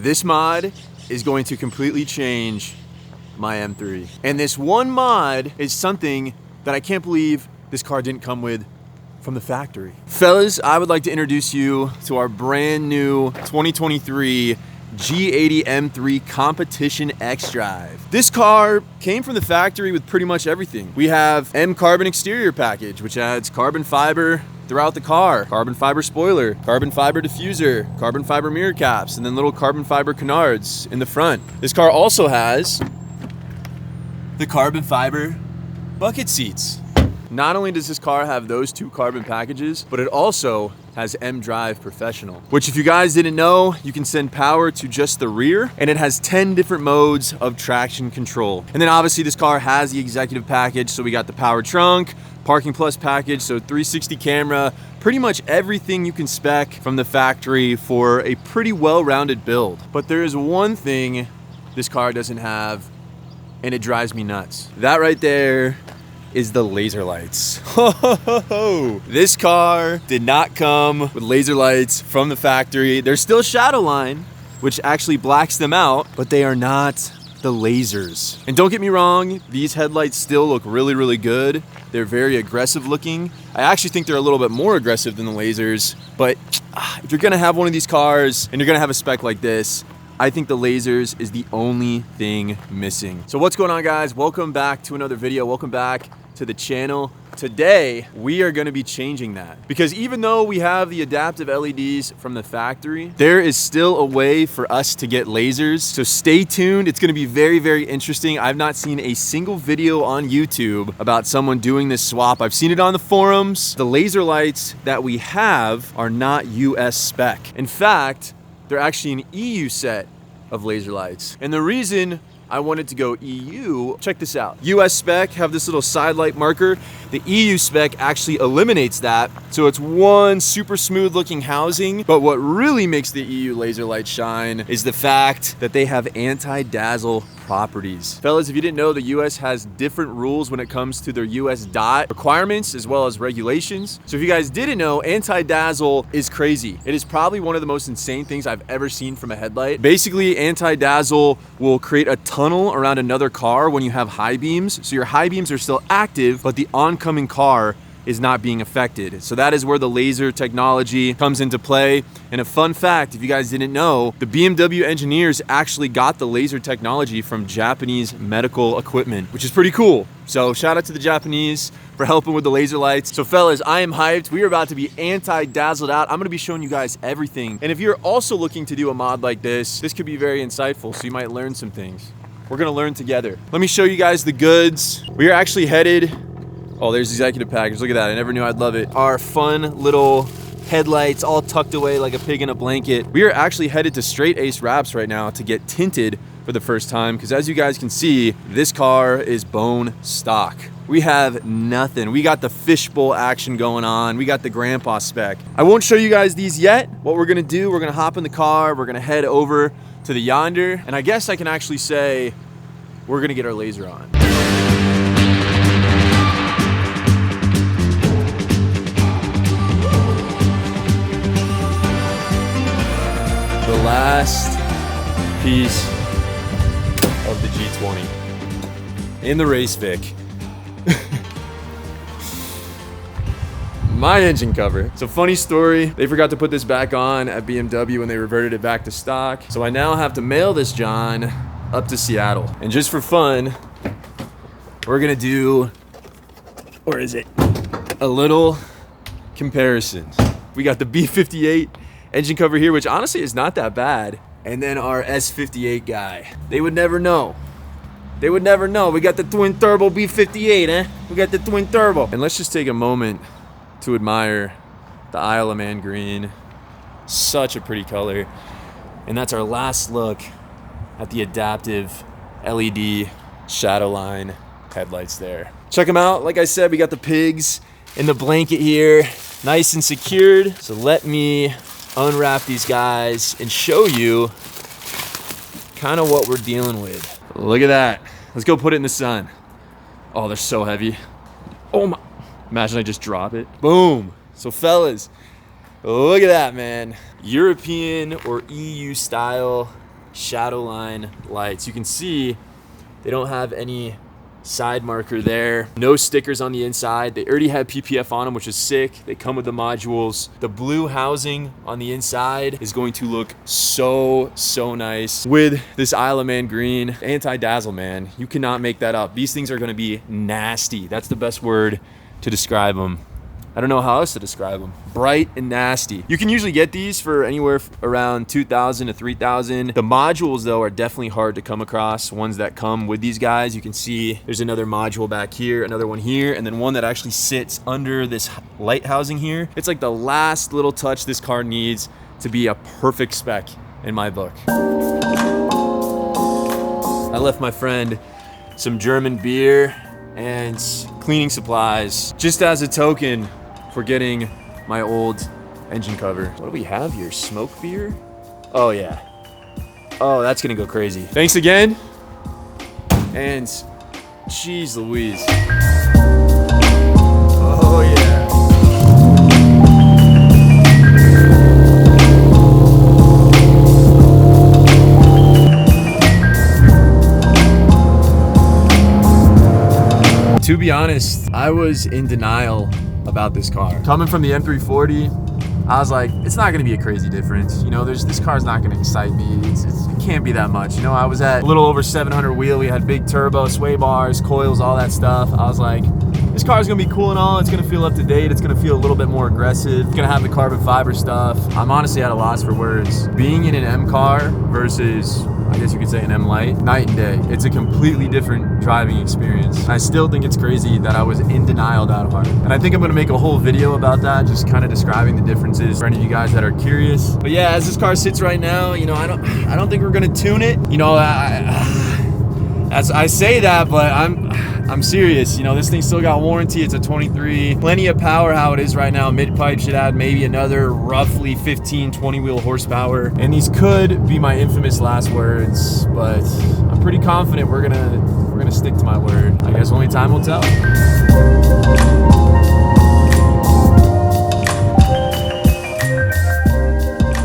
This mod is going to completely change my M3. And this one mod is something that I can't believe this car didn't come with from the factory. Fellas, I would like to introduce you to our brand new 2023 G80 M3 Competition X-Drive. This car came from the factory with pretty much everything. We have M carbon exterior package, which adds carbon fiber throughout the car, carbon fiber spoiler, carbon fiber diffuser, carbon fiber mirror caps, and then little carbon fiber canards in the front. This car also has the carbon fiber bucket seats. Not only does this car have those two carbon packages, but it also has M-Drive Professional, which if you guys didn't know, you can send power to just the rear, and it has 10 different modes of traction control. And then obviously this car has the executive package, so we got the power trunk, parking plus package, so 360 camera, pretty much everything you can spec from the factory for a pretty well-rounded build. But there is one thing this car doesn't have, and it drives me nuts. That right there is the laser lights. Ho, ho, ho, ho. This car did not come with laser lights from the factory. They're still shadow line, which actually blacks them out, but they are not the lasers. And don't get me wrong, these headlights still look really, really good. They're very aggressive looking. I actually think they're a little bit more aggressive than the lasers, but if you're gonna have one of these cars and you're gonna have a spec like this, I think the lasers is the only thing missing. So what's going on, guys? Welcome back to another video. Welcome back to the channel. Today, we are gonna be changing that, because even though we have the adaptive LEDs from the factory, there is still a way for us to get lasers. So stay tuned. It's gonna be very, very interesting. I've not seen a single video on YouTube about someone doing this swap. I've seen it on the forums. The laser lights that we have are not US spec. In fact, they're actually an EU set of laser lights. And the reason I wanted to go EU, check this out. US spec have this little side light marker. The EU spec actually eliminates that, so it's one super smooth looking housing. But what really makes the EU laser light shine is the fact that they have anti-dazzle properties. Fellas, if you didn't know, the US has different rules when it comes to their US dot requirements as well as regulations. So if you guys didn't know, anti-dazzle is crazy. It is probably one of the most insane things I've ever seen from a headlight. Basically, anti-dazzle will create a tunnel around another car when you have high beams. So your high beams are still active, but the oncoming car is not being affected. So that is where the laser technology comes into play. And a fun fact, if you guys didn't know, the BMW engineers actually got the laser technology from Japanese medical equipment, which is pretty cool. So shout out to the Japanese for helping with the laser lights. So fellas, I am hyped. We are about to be anti-dazzled out. I'm gonna be showing you guys everything. And if you're also looking to do a mod like this could be very insightful, so you might learn some things. We're gonna learn together. Let me show you guys the goods. We are actually headed, oh, there's the executive package. Look at that, I never knew I'd love it. Our fun little headlights all tucked away like a pig in a blanket. We are actually headed to Straight Ace Wraps right now to get tinted for the first time, because as you guys can see, this car is bone stock. We have nothing. We got the fishbowl action going on. We got the grandpa spec. I won't show you guys these yet. What we're gonna do, we're gonna hop in the car, we're gonna head over to the yonder, and I guess I can actually say we're gonna get our laser on. The last piece of the G20 in the race Vic. My engine cover. It's a funny story. They forgot to put this back on at BMW when they reverted it back to stock. So I now have to mail this John up to Seattle. And just for fun, we're gonna do, or is it, a little comparison. We got the B58 engine cover here, which honestly is not that bad. And then our S58 guy. They would never know. They would never know. We got the twin turbo B58, eh? We got the twin turbo. And let's just take a moment to admire the Isle of Man green. Such a pretty color. And that's our last look at the adaptive LED shadow line headlights there. Check them out. Like I said, we got the pigs in the blanket here, nice and secured. So let me unwrap these guys and show you kind of what we're dealing with. Look at that. Let's go put it in the sun. Oh, they're so heavy. Oh my, imagine I just drop it. Boom. So fellas, look at that, man. European or EU style shadow line lights. You can see they don't have any side marker there. No stickers on the inside. They already have PPF on them, which is sick. They come with the modules. The blue housing on the inside is going to look so nice with this Isle of Man green. Anti-dazzle, man. You cannot make that up. These things are going to be nasty. That's the best word to describe them. I don't know how else to describe them. Bright and nasty. You can usually get these for anywhere around $2,000 to $3,000. The modules though are definitely hard to come across. Ones that come with these guys. You can see there's another module back here, another one here, and then one that actually sits under this light housing here. It's like the last little touch this car needs to be a perfect spec in my book. I left my friend some German beer and cleaning supplies just as a token for getting my old engine cover. What do we have here? Smoke beer? Oh yeah. Oh, that's gonna go crazy. Thanks again. And jeez Louise. Oh yeah. To be honest, I was in denial about this car. Coming from the M340, I was like, it's not gonna be a crazy difference. You know, this car's not gonna excite me. It can't be that much. You know, I was at a little over 700 wheel. We had big turbo, sway bars, coils, all that stuff. I was like, this car's gonna be cool and all. It's gonna feel up to date. It's gonna feel a little bit more aggressive. It's gonna have the carbon fiber stuff. I'm honestly at a loss for words. Being in an M car versus, I guess you could say, an M Light, night and day. It's a completely different driving experience. I still think it's crazy that I was in denial that hard. And I think I'm gonna make a whole video about that, just kind of describing the differences for any of you guys that are curious. But yeah, as this car sits right now, you know, I don't think we're gonna tune it. You know, as I say that, but I'm serious. You know, this thing still got warranty. It's a 23, plenty of power how it is right now. Mid-pipe should add maybe another roughly 15, 20 wheel horsepower. And these could be my infamous last words, but I'm pretty confident we're gonna stick to my word. I guess only time will tell.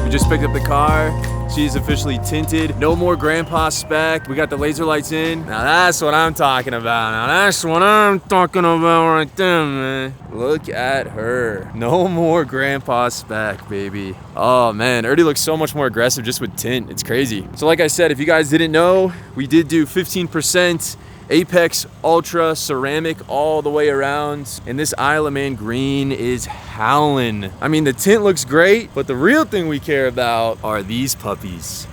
We just picked up the car. She's officially tinted. No more grandpa spec. We got the laser lights in. Now that's what I'm talking about. Now that's what I'm talking about right there, man. Look at her. No more grandpa spec, baby. Oh man, already looks so much more aggressive just with tint. It's crazy. So like I said, if you guys didn't know, we did do 15% Apex Ultra ceramic all the way around, and this Isle of Man green is howling. I mean, the tint looks great, but the real thing we care about are these puppies.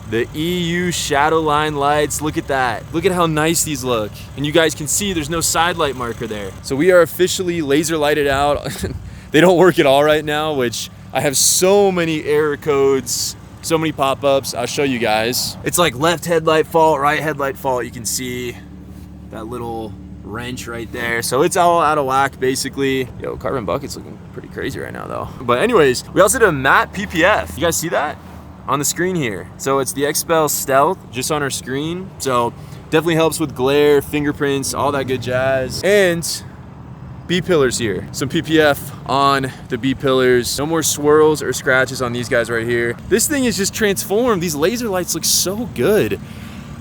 The EU shadow line lights. Look at that. Look at how nice these look. And you guys can see there's no side light marker there. So we are officially laser lighted out. They don't work at all right now, which I have so many error codes, so many pop-ups. I'll show you guys. It's like left headlight fault, right headlight fault. You can see that little wrench right there. So it's all out of whack basically. Yo, carbon bucket's looking pretty crazy right now though. But anyways, we also did a matte PPF. You guys see that on the screen here? So it's the XPEL Stealth just on our screen. So definitely helps with glare, fingerprints, all that good jazz. And B-pillars here. Some PPF on the B-pillars. No more swirls or scratches on these guys right here. This thing is just transformed. These laser lights look so good.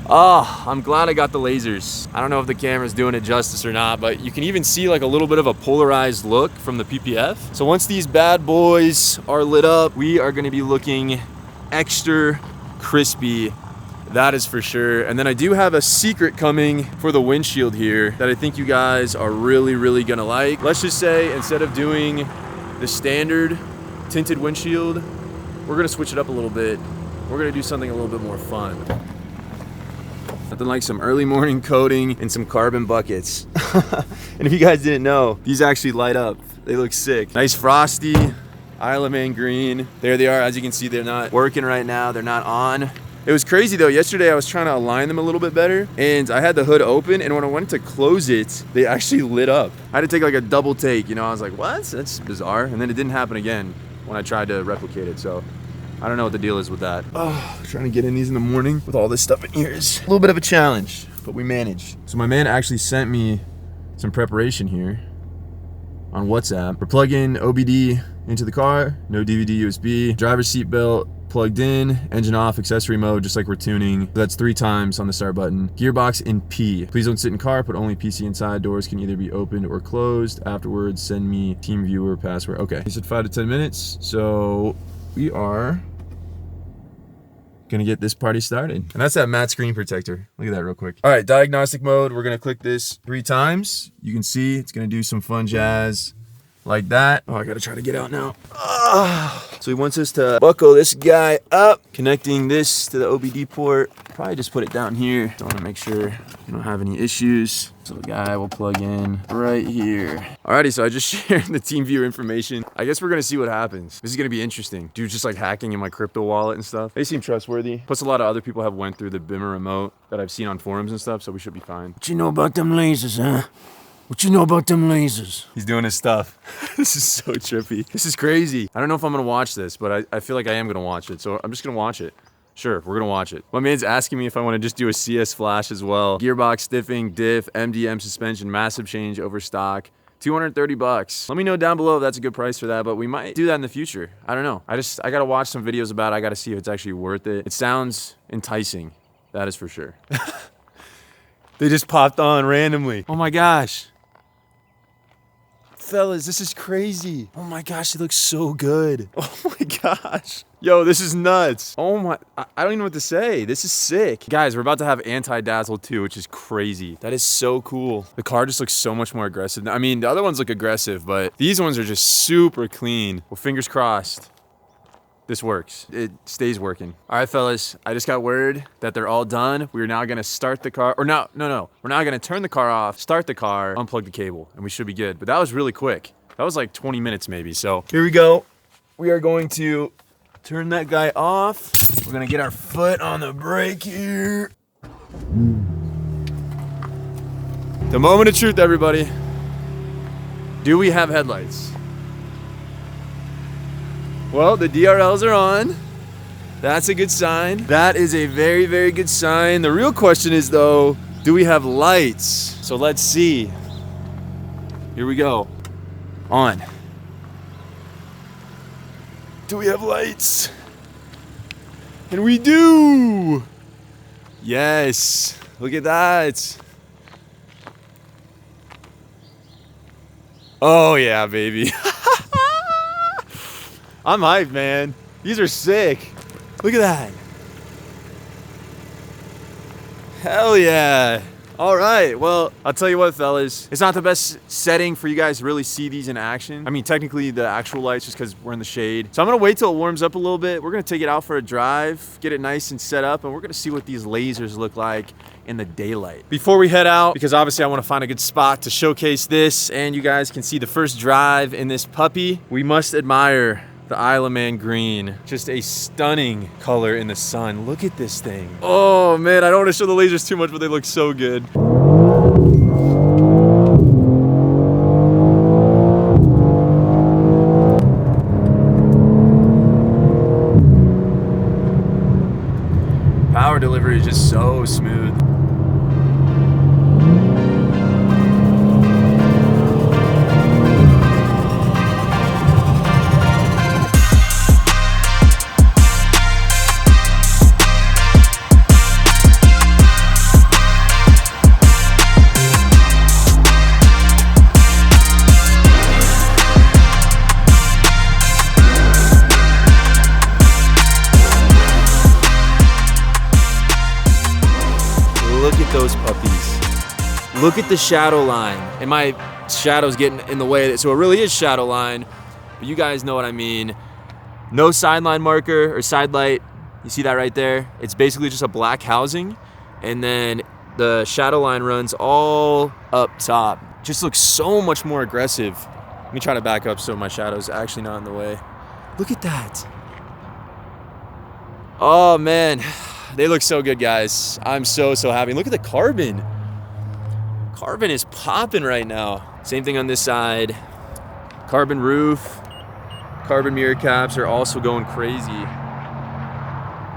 Oh, I'm glad I got the lasers. I don't know if the camera's doing it justice or not, but you can even see like a little bit of a polarized look from the PPF. So once these bad boys are lit up, we are gonna be looking extra crispy. That is for sure. And then I do have a secret coming for the windshield here that I think you guys are really gonna like. Let's just say instead of doing the standard tinted windshield, we're gonna switch it up a little bit. We're gonna do something a little bit more fun. Nothing like some early morning coating and some carbon buckets. And if you guys didn't know, these actually light up. They look sick. Nice frosty Isle of Man green. There they are. As you can see, they're not working right now. They're not on. It was crazy though. Yesterday I was trying to align them a little bit better and I had the hood open, and when I went to close it, they actually lit up. I had to take like a double take, you know. I was like, what? That's bizarre. And then it didn't happen again when I tried to replicate it. So I don't know what the deal is with that. Oh, trying to get in these in the morning with all this stuff in here is a little bit of a challenge, but we managed. So my man actually sent me some preparation here on WhatsApp. We're plugging OBD into the car, no DVD, USB, driver's seat belt, plugged in, engine off, accessory mode, just like we're tuning. That's 3 times on the start button. Gearbox in P. Please don't sit in car, put only PC inside. Doors can either be opened or closed. Afterwards, send me team viewer password. Okay, he said 5 to 10 minutes. So we are gonna get this party started. And that's that matte screen protector. Look at that real quick. All right, diagnostic mode. We're gonna click this 3 times. You can see it's gonna do some fun jazz like that. Oh, I gotta try to get out now. So he wants us to buckle this guy up, connecting this to the OBD port. Probably just put it down here. Don't wanna make sure you don't have any issues. So the guy will plug in right here. Alrighty, so I just shared the team viewer information. I guess we're gonna see what happens. This is gonna be interesting. Dude, just like hacking in my crypto wallet and stuff. They seem trustworthy. Plus a lot of other people have went through the Bimmer remote that I've seen on forums and stuff, so we should be fine. What you know about them lasers, huh? What you know about them lasers? He's doing his stuff. This is so trippy. This is crazy. I don't know if I'm gonna watch this, but I feel like I am gonna watch it, so I'm just gonna watch it. Sure, we're gonna watch it. My man's asking me if I wanna just do a CS flash as well. Gearbox stiffing, diff, MDM suspension, massive change over stock. 230 bucks. Let me know down below if that's a good price for that, but we might do that in the future. I don't know. I gotta watch some videos about it. I gotta see if it's actually worth it. It sounds enticing. That is for sure. They just popped on randomly. Oh my gosh. Fellas, this is crazy. Oh my gosh, it looks so good. Oh my gosh. Yo, this is nuts. Oh my, I don't even know what to say. This is sick. Guys, we're about to have anti-dazzle too, which is crazy. That is so cool. The car just looks so much more aggressive. I mean, the other ones look aggressive, but these ones are just super clean. Well, fingers crossed. This works. It stays working. All right, fellas, I just got word that they're all done. We're now gonna start the car, or no. We're now gonna turn the car off, start the car, unplug the cable, and we should be good. But that was really quick. That was like 20 minutes maybe. So here we go. We are going to turn that guy off. We're gonna get our foot on the brake here. The moment of truth, everybody. Do we have headlights? Well, the DRLs are on. That's a good sign. That is a very, very good sign. The real question is though, do we have lights? So let's see. Here we go. On. Do we have lights? And we do! Yes, look at that. Oh yeah, baby. I'm hyped, man. These are sick. Look at that. Hell yeah. All right, well, I'll tell you what, fellas. It's not the best setting for you guys to really see these in action. I mean, technically the actual lights, just because we're in the shade. So I'm gonna wait till it warms up a little bit. We're gonna take it out for a drive, get it nice and set up, and we're gonna see what these lasers look like in the daylight. Before we head out, because obviously I wanna find a good spot to showcase this, and you guys can see the first drive in this puppy, we must admire the Isle of Man green. Just a stunning color in the sun. Look at this thing. Oh man, I don't want to show the lasers too much, but they look so good. Power delivery is just so smooth. Look at those puppies. Look at the shadow line. And my shadow's getting in the way, so it really is shadow line. But you guys know what I mean. No sideline marker or side light. You see that right there? It's basically just a black housing. And then the shadow line runs all up top. Just looks so much more aggressive. Let me try to back up so my shadow's actually not in the way. Look at that. Oh man. They look so good, guys. I'm so happy. Look at the carbon. Carbon is popping right now. Same thing on this side. Carbon roof. Carbon mirror caps are also going crazy.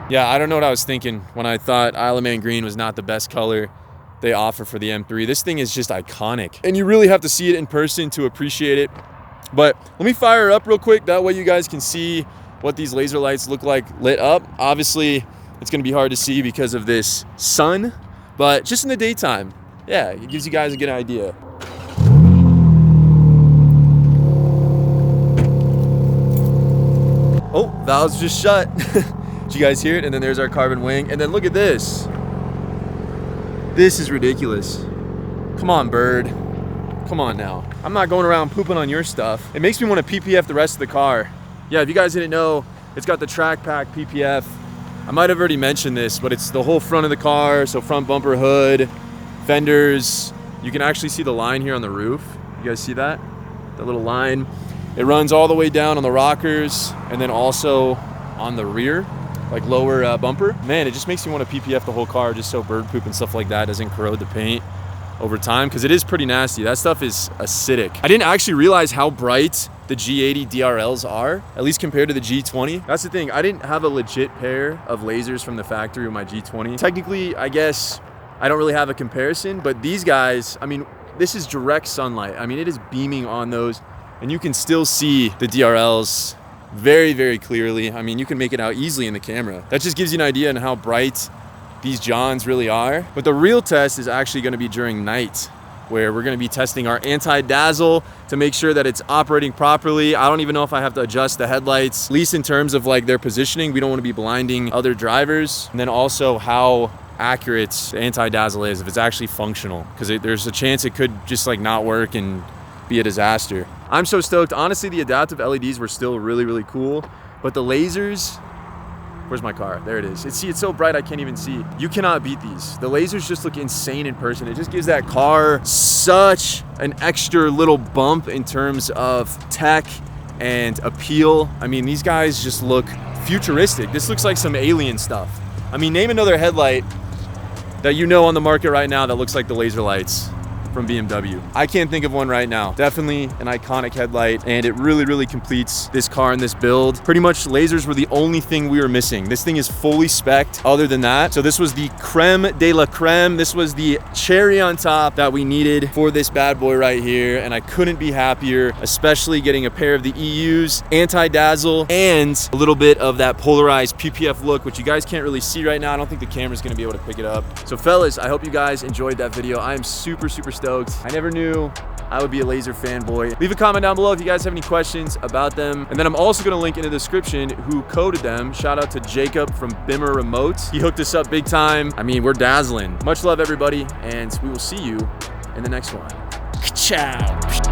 Yeah, I don't know what I was thinking when I thought Isle of Man green was not the best color they offer for the M3. This thing is just iconic. And you really have to see it in person to appreciate it. But let me fire it up real quick. That way you guys can see what these laser lights look like lit up. Obviously, it's gonna be hard to see because of this sun, but just in the daytime, yeah, it gives you guys a good idea. Oh, valves just shut. Did you guys hear it? And then there's our carbon wing. And then look at this. This is ridiculous. Come on, bird. Come on now. I'm not going around pooping on your stuff. It makes me want to PPF the rest of the car. Yeah, if you guys didn't know, it's got the track pack PPF. I might have already mentioned this, but it's the whole front of the car. So front bumper, hood, fenders. You can actually see the line here on the roof. You guys see that? The little line. It runs all the way down on the rockers and then also on the rear, like lower bumper. Man, it just makes me want to PPF the whole car just so bird poop and stuff like that doesn't corrode the paint over time, because it is pretty nasty. That stuff is acidic. I didn't actually realize how bright the G80 DRLs are, at least compared to the G20. That's the thing, I didn't have a legit pair of lasers from the factory with my G20. Technically, I guess I don't really have a comparison, but these guys, I mean, this is direct sunlight. I mean, it is beaming on those, and you can still see the DRLs very, very clearly. I mean, you can make it out easily in the camera. That just gives you an idea on how bright these Johns really are. But the real test is actually gonna be during night, where we're gonna be testing our anti-dazzle to make sure that it's operating properly. I don't even know if I have to adjust the headlights, at least in terms of like their positioning. We don't wanna be blinding other drivers. And then also how accurate the anti-dazzle is, if it's actually functional, because there's a chance it could just like not work and be a disaster. I'm so stoked. Honestly, the adaptive LEDs were still really, really cool, but the lasers, where's my car? There it is. See, it's so bright I can't even see. You cannot beat these. The lasers just look insane in person. It just gives that car such an extra little bump in terms of tech and appeal. I mean, these guys just look futuristic. This looks like some alien stuff. I mean, name another headlight that you know on the market right now that looks like the Laserlights from BMW. I can't think of one right now. Definitely an iconic headlight, and it really, really completes this car and this build. Pretty much lasers were the only thing we were missing. This thing is fully spec'd other than that. So this was the creme de la creme. This was the cherry on top that we needed for this bad boy right here, and I couldn't be happier, especially getting a pair of the EUs, anti-dazzle, and a little bit of that polarized PPF look, which you guys can't really see right now. I don't think the camera's gonna be able to pick it up. So fellas, I hope you guys enjoyed that video. I am super, super stoked. I never knew I would be a laser fanboy. Leave a comment down below if you guys have any questions about them. And then I'm also gonna link in the description who coded them. Shout out to Jacob from Bimmer Remote. He hooked us up big time. I mean, we're dazzling. Much love, everybody, and we will see you in the next one. Ciao.